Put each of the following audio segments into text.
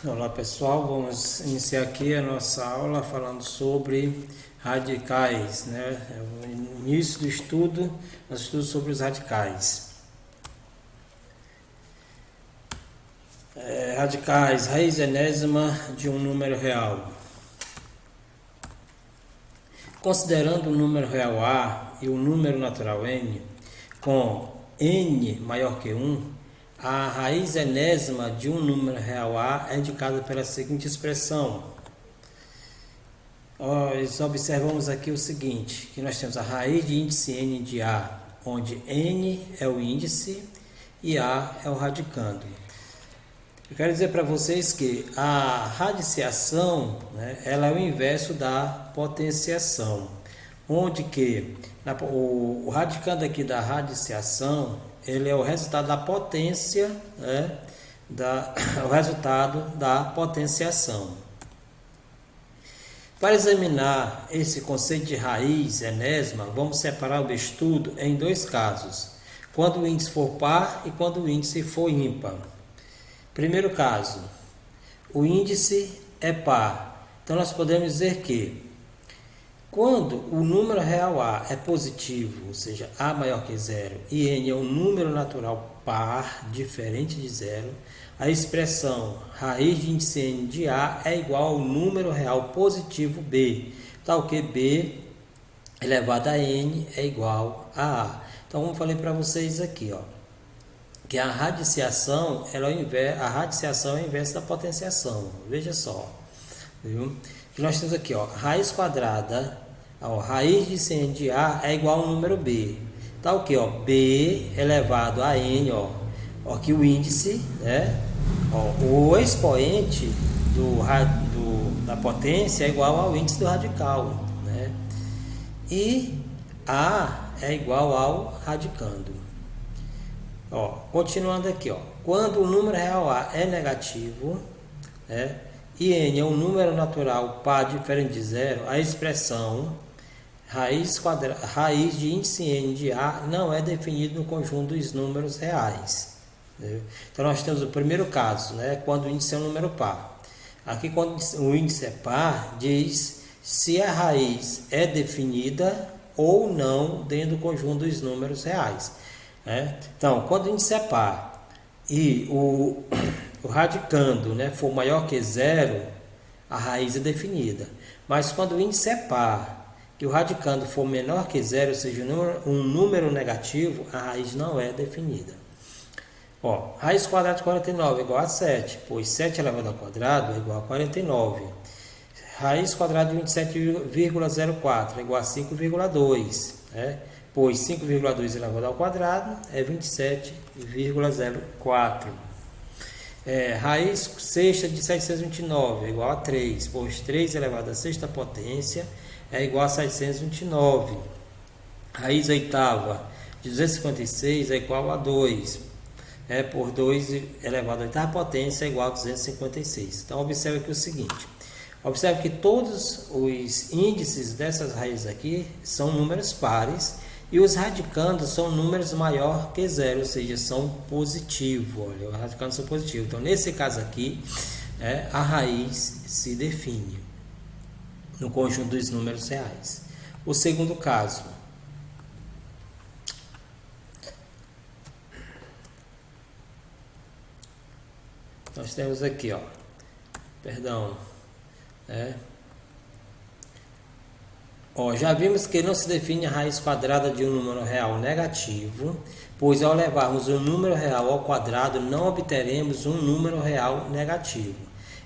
Olá pessoal, vamos iniciar aqui a nossa aula falando sobre radicais, né? É o início do estudo, nosso estudo sobre os radicais. Radicais, raiz enésima de um número real. Considerando o número real A e o número natural n, com n maior que 1, a raiz enésima de um número real A é indicada pela seguinte expressão. Nós observamos aqui o seguinte, que nós temos a raiz de índice n de A, onde n é o índice e A é o radicando. Eu quero dizer para vocês que a radiciação, né, ela é o inverso da potenciação, onde que o radicando aqui da radiciação, ele é o resultado da potência, né, o resultado da potenciação. Para examinar esse conceito de raiz enésima, vamos separar o estudo em dois casos, quando o índice for par e quando o índice for ímpar. Primeiro caso, o índice é par. Então, nós podemos dizer que quando o número real A é positivo, ou seja, A maior que zero, e N é um número natural par, diferente de zero, a expressão raiz de índice N de A é igual ao número real positivo B, tal que B elevado a N é igual a A. Então, como eu falei para vocês aqui, ó, que a radiciação, a radiciação é o inverso da potenciação. Veja só, viu? Que nós temos aqui, ó, raiz quadrada, ó, raiz de N de A é igual ao número B. Tá o que, ó, B elevado a N, ó, que o índice, né, ó, o expoente da potência é igual ao índice do radical, né? E A é igual ao radicando. Ó, continuando aqui, ó, quando o número real A é negativo, né, e N é um número natural par diferente de zero, a expressão raiz de índice N de A não é definida no conjunto dos números reais. Entendeu? Então, nós temos o primeiro caso, né, quando o índice é um número par. Aqui, quando o índice é par, diz se a raiz é definida ou não dentro do conjunto dos números reais. Então, quando o índice é par e o radicando, né, for maior que zero, a raiz é definida. Mas quando o índice é par e o radicando for menor que zero, ou seja, um número negativo, a raiz não é definida. Ó, raiz quadrada de 49 é igual a 7, pois 7 elevado ao quadrado é igual a 49. Raiz quadrada de 27,04 é igual a 5,2, né? Pois 5,2 elevado ao quadrado é 27,04. Raiz sexta de 729 é igual a 3, pois 3 elevado à sexta potência é igual a 729. Raiz oitava de 256 é igual a 2, por 2 elevado à oitava potência é igual a 256. Então, observe aqui o seguinte. Observe que todos os índices dessas raízes aqui são números pares e os radicandos são números maior que zero, ou seja, são positivos. Olha, os radicandos são positivos. Então, nesse caso aqui, a raiz se define no conjunto dos números reais. O segundo caso, nós temos aqui, ó, já vimos que não se define a raiz quadrada de um número real negativo, pois ao levarmos um número real ao quadrado não obteremos um número real negativo.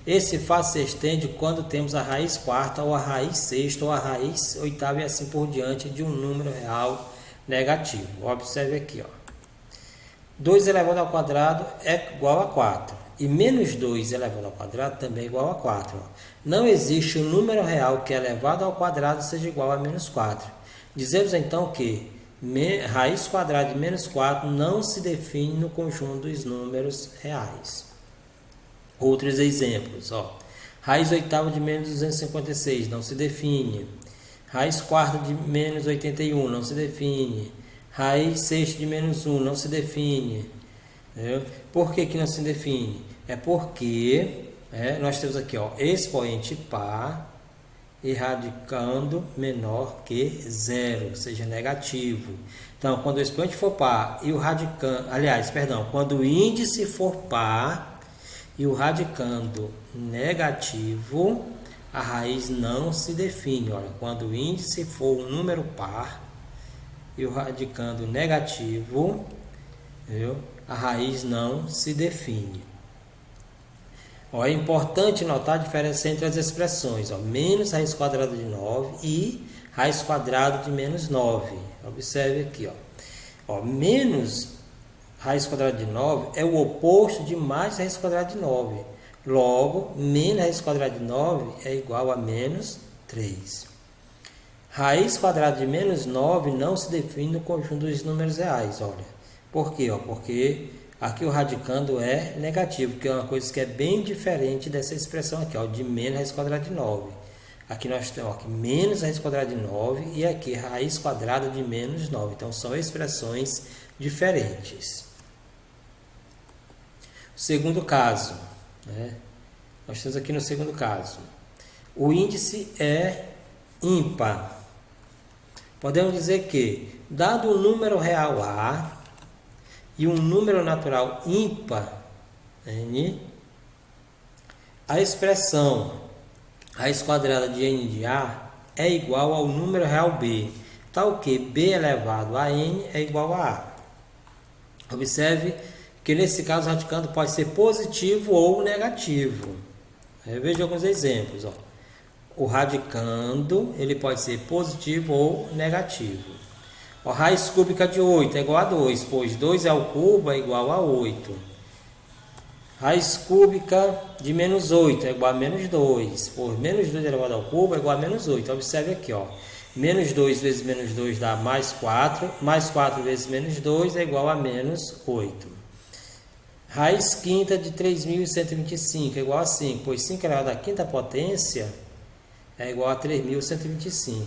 Esse fato se estende quando temos a raiz quarta ou a raiz sexta ou a raiz oitava e assim por diante de um número real negativo. Observe aqui, ó. 2 elevado ao quadrado é igual a 4. E menos 2 elevado ao quadrado também é igual a 4. Não existe um número real que elevado ao quadrado seja igual a menos 4. Dizemos então que raiz quadrada de menos 4 não se define no conjunto dos números reais. Outros exemplos. Ó. Raiz oitava de menos 256 não se define. Raiz quarta de menos 81 não se define. Raiz sexta de menos 1 não se define. Entendeu? Por que não se define? É porque nós temos aqui, ó, expoente par e radicando menor que zero, ou seja, negativo. Então, quando o expoente for par e o radicando, quando o índice for par e o radicando negativo, a raiz não se define. Olha, quando o índice for um número par e o radicando negativo, viu? A raiz não se define. Ó, é importante notar a diferença entre as expressões, ó, menos raiz quadrada de 9 e raiz quadrada de menos 9. Observe aqui, ó, menos raiz quadrada de 9 é o oposto de mais raiz quadrada de 9. Logo, menos raiz quadrada de 9 é igual a menos 3. Raiz quadrada de menos 9 não se define no conjunto dos números reais. Olha, por quê? Porque aqui o radicando é negativo, que é uma coisa que é bem diferente dessa expressão aqui, ó, de menos raiz quadrada de 9. Aqui nós temos aqui menos raiz quadrada de 9 e aqui raiz quadrada de menos 9. Então, são expressões diferentes. O segundo caso, nós temos aqui no segundo caso, o índice é ímpar. Podemos dizer que, dado um número real A e um número natural ímpar, N, a expressão raiz quadrada de N de A é igual ao número real B, tal que B elevado a N é igual a A. Observe que nesse caso o radicando pode ser positivo ou negativo. Veja alguns exemplos. Ó. O radicando ele pode ser positivo ou negativo. A raiz cúbica de 8 é igual a 2, pois 2 ao cubo é igual a 8. Raiz cúbica de menos 8 é igual a menos 2, pois menos 2 elevado ao cubo é igual a menos 8. Observe aqui, ó. Menos 2 vezes menos 2 dá mais 4, mais 4 vezes menos 2 é igual a menos 8. Raiz quinta de 3.125 é igual a 5, pois 5 elevado à quinta potência é igual a 3.125.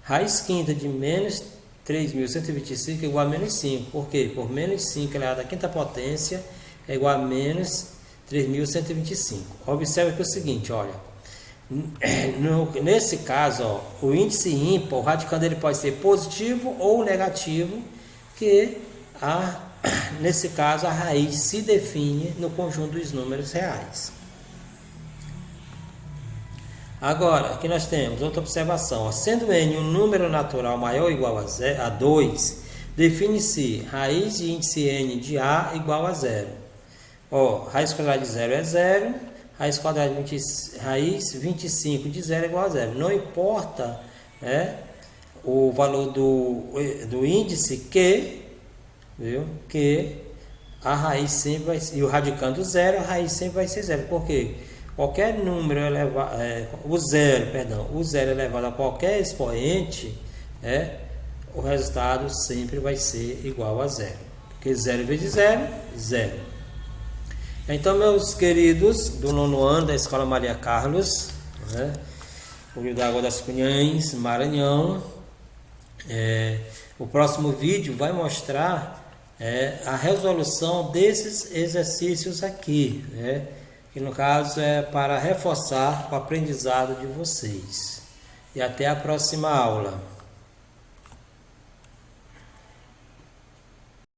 Raiz quinta de menos 3.125 é igual a menos 5. Por quê? Por menos 5 elevado à quinta potência é igual a menos 3.125. Observe aqui o seguinte, olha. Nesse caso, ó, o índice ímpar, o radicando ele pode ser positivo ou negativo, que nesse caso a raiz se define no conjunto dos números reais. Agora, aqui nós temos outra observação. Ó, sendo n um número natural maior ou igual a 2, define-se raiz de índice n de A igual a 0. Ó, raiz quadrada de 0 é 0, raiz quadrada de raiz 25 de 0 é igual a 0. Não importa o valor do índice que a raiz sempre vai ser, e o radicando 0, a raiz sempre vai ser 0. Por quê? Qualquer número elevado, o zero elevado a qualquer expoente, o resultado sempre vai ser igual a 0. Porque 0 vezes 0, 0. Então, meus queridos do 9º ano da Escola Maria Carlos, o Rio da Água das Cunhães, Maranhão, o próximo vídeo vai mostrar a resolução desses exercícios aqui, que no caso é para reforçar o aprendizado de vocês. E até a próxima aula.